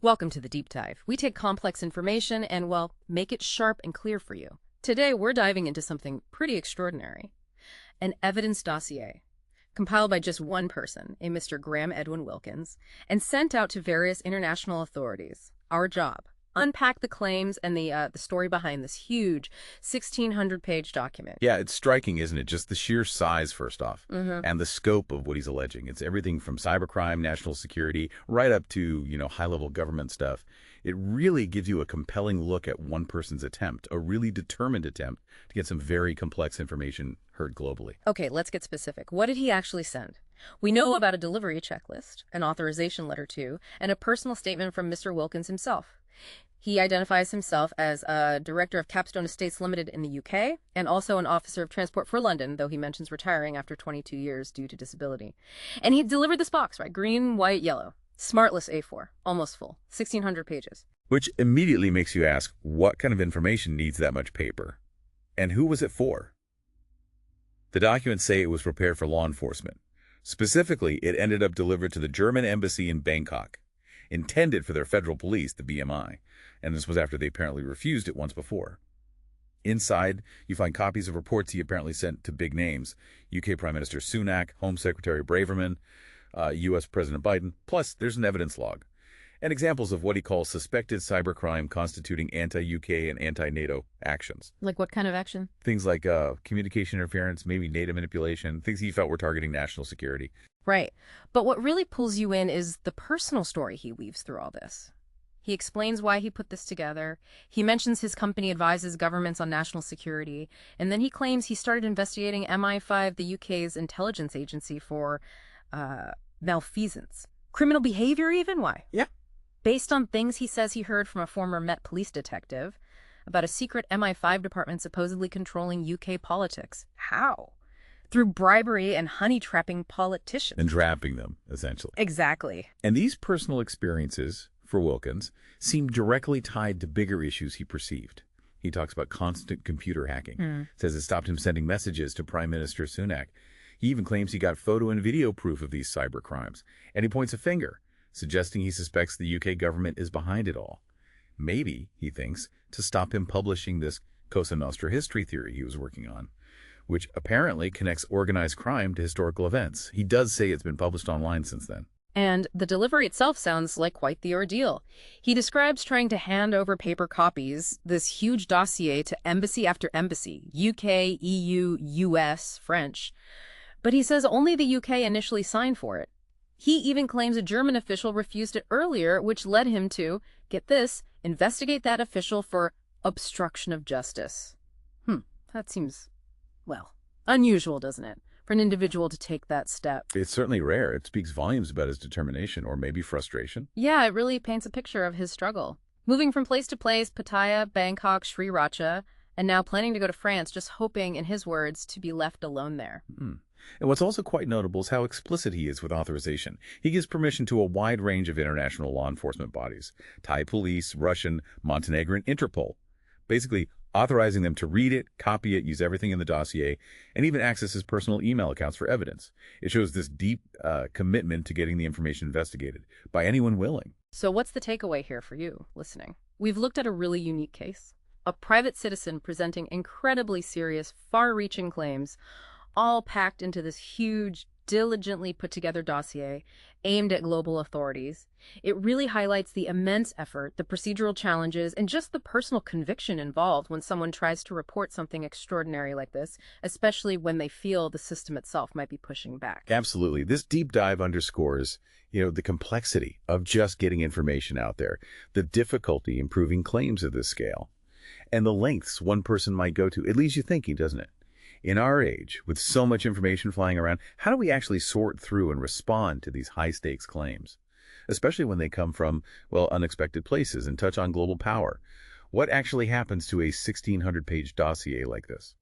Welcome to the Deep Dive. We take complex information and, well, make it sharp and clear for you. Today, we're diving into something pretty extraordinary. An evidence dossier, compiled by just one person, a Mr. Graham Edwin Wilkins, and sent out to various international authorities. Our job: unpack the claims and the story behind this huge 1,600-page document. Yeah, it's striking, isn't it? Just the sheer size, first off, and the scope of what he's alleging. It's everything from cybercrime, national security, right up to, high-level government stuff. It really gives you a compelling look at one person's attempt, a really determined attempt to get some very complex information heard globally. Okay, let's get specific. What did he actually send? We know about a delivery checklist, an authorization letter too, and a personal statement from Mr. Wilkins himself. He identifies himself as a director of Capstone Estates Limited in the UK and also an officer of transport for London, though he mentions retiring after 22 years due to disability. And he delivered this box, right? Green, white, yellow. Smartless A4, almost full, 1,600 pages. Which immediately makes you ask, what kind of information needs that much paper? And who was it for? The documents say it was prepared for law enforcement. Specifically, it ended up delivered to the German embassy in Bangkok, intended for their federal police, the BMI, and this was after they apparently refused it once before. Inside, you find copies of reports he apparently sent to big names: UK Prime Minister Sunak, Home Secretary Braverman, US President Biden, plus there's an evidence log, and examples of what he calls suspected cybercrime constituting anti-UK and anti-NATO actions. Like what kind of action? Things like communication interference, maybe data manipulation, things he felt were targeting national security. Right. But what really pulls you in is the personal story he weaves through all this. He explains why he put this together. He mentions his company advises governments on national security. And then he claims he started investigating MI5, the UK's intelligence agency, for malfeasance. Criminal behavior even? Why? Yeah. Based on things he says he heard from a former Met police detective about a secret MI5 department supposedly controlling UK politics. How? Through bribery and honey-trapping politicians. And trapping them, essentially. Exactly. And these personal experiences, for Wilkins, seem directly tied to bigger issues he perceived. He talks about constant computer hacking. Says it stopped him sending messages to Prime Minister Sunak. He even claims he got photo and video proof of these cyber crimes. And he points a finger, suggesting he suspects the UK government is behind it all. Maybe, he thinks, to stop him publishing this Cosa Nostra history theory he was working on, which apparently connects organized crime to historical events. He does say it's been published online since then. And the delivery itself sounds like quite the ordeal. He describes trying to hand over paper copies, this huge dossier, to embassy after embassy, UK, EU, US, French. But he says only the UK initially signed for it. He even claims a German official refused it earlier, which led him to, get this, investigate that official for obstruction of justice. That seems, well, unusual, doesn't it, for an individual to take that step? It's certainly rare. It speaks volumes about his determination, or maybe frustration. Yeah, it really paints a picture of his struggle. Moving from place to place, Pattaya, Bangkok, Sri Racha, and now planning to go to France, just hoping, in his words, to be left alone there. And what's also quite notable is how explicit he is with authorization. He gives permission to a wide range of international law enforcement bodies: Thai police, Russian, Montenegrin, Interpol. Basically, authorizing them to read it, copy it, use everything in the dossier, and even access his personal email accounts for evidence. It shows this deep commitment to getting the information investigated by anyone willing. So what's the takeaway here for you, listening? We've looked at a really unique case. A private citizen presenting incredibly serious, far-reaching claims, all packed into this huge, diligently put-together dossier aimed at global authorities. It really highlights the immense effort, the procedural challenges, and just the personal conviction involved when someone tries to report something extraordinary like this, especially when they feel the system itself might be pushing back. Absolutely. This deep dive underscores, the complexity of just getting information out there, the difficulty in proving claims of this scale, and the lengths one person might go to. It leaves you thinking, doesn't it? In our age, with so much information flying around, how do we actually sort through and respond to these high-stakes claims? Especially when they come from, unexpected places and touch on global power. What actually happens to a 1,600-page dossier like this?